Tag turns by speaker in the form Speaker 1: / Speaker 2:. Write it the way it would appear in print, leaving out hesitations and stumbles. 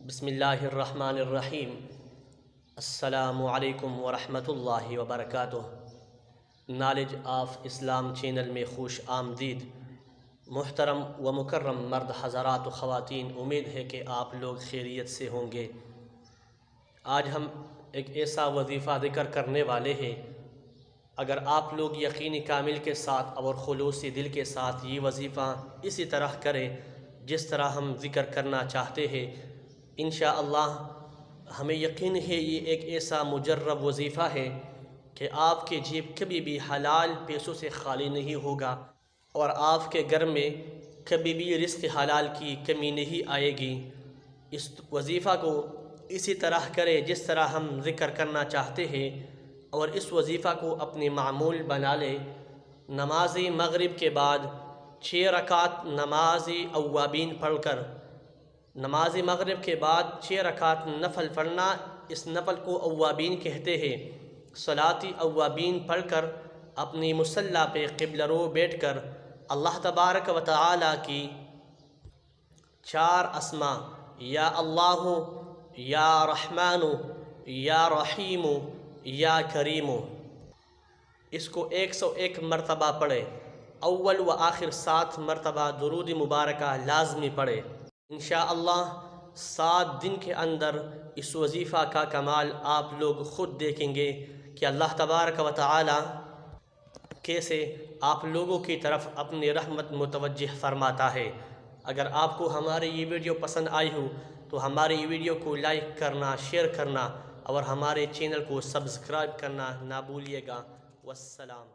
Speaker 1: بسم اللہ الرحمن الرحیم۔ السلام علیکم ورحمۃ اللہ وبرکاتہ۔ نالج آف اسلام چینل میں خوش آمدید۔ محترم و مکرم مرد حضرات و خواتین، امید ہے کہ آپ لوگ خیریت سے ہوں گے۔ آج ہم ایک ایسا وظیفہ ذکر کرنے والے ہیں، اگر آپ لوگ یقین کامل کے ساتھ اور خلوصی دل کے ساتھ یہ وظیفہ اسی طرح کریں جس طرح ہم ذکر کرنا چاہتے ہیں، انشاءاللہ ہمیں یقین ہے یہ ایک ایسا مجرب وظیفہ ہے کہ آپ کے جیب کبھی بھی حلال پیسوں سے خالی نہیں ہوگا، اور آپ کے گھر میں کبھی بھی رزق حلال کی کمی نہیں آئے گی۔ اس وظیفہ کو اسی طرح کرے جس طرح ہم ذکر کرنا چاہتے ہیں، اور اس وظیفہ کو اپنے معمول بنا لے۔ نماز مغرب کے بعد 6 رکعت نماز اوابین پڑھ کر، نماز مغرب کے بعد 6 رکعت نفل پڑھنا، اس نفل کو اوابین کہتے ہیں۔ صلاۃ اوابین پڑھ کر اپنی مصلی پہ قبلہ رو بیٹھ کر اللہ تبارک و تعالی کی 4 اسماء یا اللہ، یا رحمان، یا رحیم، یا کریم، اس کو 101 مرتبہ پڑھے۔ اول و آخر 7 مرتبہ درود مبارکہ لازمی پڑھے۔ انشاءاللہ 7 دن کے اندر اس وظیفہ کا کمال آپ لوگ خود دیکھیں گے کہ اللہ تبارک و تعالی کیسے آپ لوگوں کی طرف اپنی رحمت متوجہ فرماتا ہے۔ اگر آپ کو ہماری یہ ویڈیو پسند آئی ہو تو ہماری ویڈیو کو لائک کرنا، شیئر کرنا اور ہمارے چینل کو سبسکرائب کرنا نہ بھولیے گا۔ والسلام۔